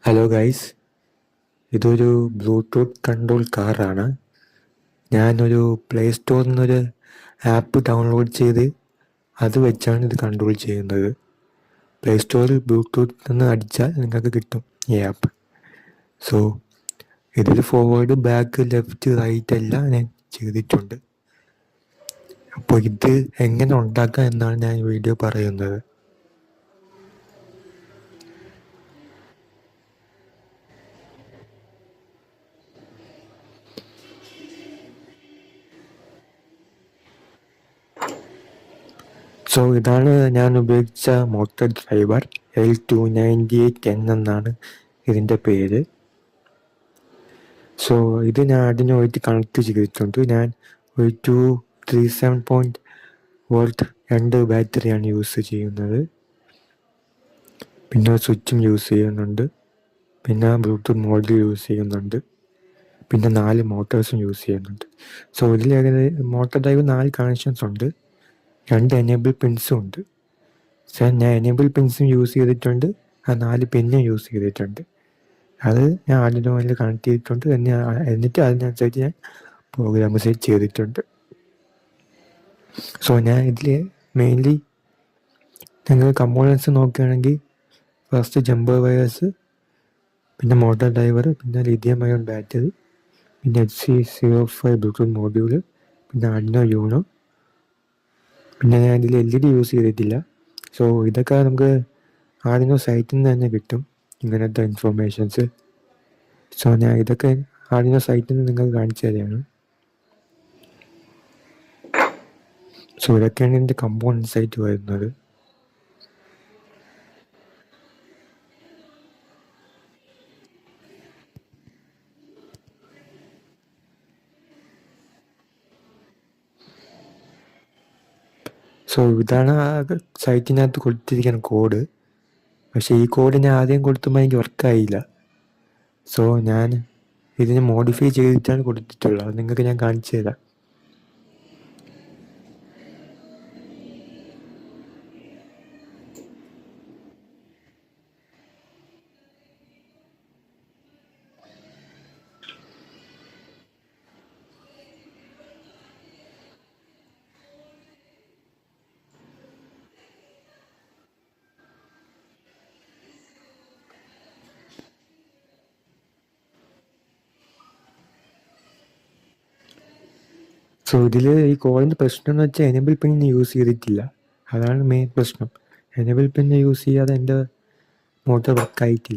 Hello guys, ഇതൊരു Bluetooth control കാറാണ്. ഞാനൊരു പ്ലേ സ്റ്റോറിൽ നിന്നൊരു ആപ്പ് ഡൗൺലോഡ് ചെയ്ത് അത് വെച്ചാണ് ഇത് കൺട്രോൾ ചെയ്യുന്നത്. പ്ലേ സ്റ്റോറിൽ ബ്ലൂടൂത്ത് എന്ന് അടിച്ചാൽ നിങ്ങൾക്ക് കിട്ടും ഈ ആപ്പ്. സോ ഇതിൽ ഫോർവേഡ്, ബാക്ക്, ലെഫ്റ്റ്, റൈറ്റ് എല്ലാം ഞാൻ ചെയ്തിട്ടുണ്ട്. അപ്പോൾ ഇത് എങ്ങനെ ഉണ്ടാക്കാം എന്നാണ് ഞാൻ വീഡിയോ പറയുന്നത്. സോ ഇതാണ് ഞാൻ ഉപയോഗിച്ച മോട്ടർ ഡ്രൈവർ. L298N എന്നാണ് ഇതിൻ്റെ പേര്. സോ ഇത് ഞാൻ ആർഡിനോയിട്ട് കണക്ട് ചെയ്തിട്ടുണ്ട്. ഞാൻ ഒരു 237.V 2 ബാറ്ററിയാണ് യൂസ് ചെയ്യുന്നത്. പിന്നെ സ്വിച്ചും യൂസ് ചെയ്യുന്നുണ്ട്. പിന്നെ ബ്ലൂടൂത്ത് മോഡൽ യൂസ് ചെയ്യുന്നുണ്ട്. പിന്നെ 4 മോട്ടോഴ്സും യൂസ് ചെയ്യുന്നുണ്ട്. സോ ഇതിൽ മോട്ടർ ഡ്രൈവ് 4 കണക്ഷൻസ് ഉണ്ട്. 2 എനേബിൾ പിൻസും ഉണ്ട്. സോ ഞാൻ എനേബിൾ പിൻസും യൂസ് ചെയ്തിട്ടുണ്ട്, ആ 4 പിന്നും യൂസ് ചെയ്തിട്ടുണ്ട്. അത് ഞാൻ ആർഡിനോയിൽ കണക്ട് ചെയ്തിട്ടുണ്ട്. എന്നിട്ട് അതിനനുസരിച്ച് ഞാൻ പ്രോഗ്രാം സെറ്റ് ചെയ്തിട്ടുണ്ട്. സോ ഞാൻ ഇതിൽ മെയിൻലി നിങ്ങൾ കമ്പോണൻസ് നോക്കുകയാണെങ്കിൽ ഫസ്റ്റ് ജമ്പർ വയേഴ്സ്, പിന്നെ മോട്ടർ ഡ്രൈവർ, പിന്നെ ലിഥിയം അയോൺ ബാറ്ററി, പിന്നെ HC05 ബ്ലൂടൂത്ത് മോഡ്യൂള്, പിന്നെ ആർഡിനോ യൂണോ. പിന്നെ ഞാൻ ഇതിൽ LED യൂസ് ചെയ്തിട്ടില്ല. സോ ഇതൊക്കെ നമുക്ക് ആർഡിനോ സൈറ്റിൽ നിന്ന് തന്നെ കിട്ടും, ഇങ്ങനത്തെ ഇൻഫോർമേഷൻസ്. സോ ഞാൻ ഇതൊക്കെ ആർഡിനോ സൈറ്റിൽ നിന്ന് നിങ്ങൾക്ക് കാണിച്ചു തരികയാണ്. സോ ഇതൊക്കെയാണ് ഇതിൻ്റെ കമ്പോണൻസ് ആയിട്ട് വരുന്നത്. സോ ഇതാണ് ആ സൈറ്റിനകത്ത് കൊടുത്തിരിക്കുന്ന കോഡ്. പക്ഷേ ഈ കോഡ് ഞാൻ ആദ്യം കൊടുത്തുമ്പോൾ എനിക്ക് വർക്കായില്ല. സോ ഞാൻ ഇതിനെ മോഡിഫൈ ചെയ്തിട്ടാണ് കൊടുത്തിട്ടുള്ളത്. അത് നിങ്ങൾക്ക് ഞാൻ കാണിച്ചു തരാം. സോ ഇതിൽ ഈ കോഡിൻ്റെ പ്രശ്നം എന്ന് വെച്ചാൽ എനേബിൾ പിൻ യൂസ് ചെയ്തിട്ടില്ല. അതാണ് മെയിൻ പ്രശ്നം. എനേബിൾ പിൻ യൂസ് ചെയ്യാതെ എൻ്റെ മോട്ടർ വർക്കായിട്ടില്ല.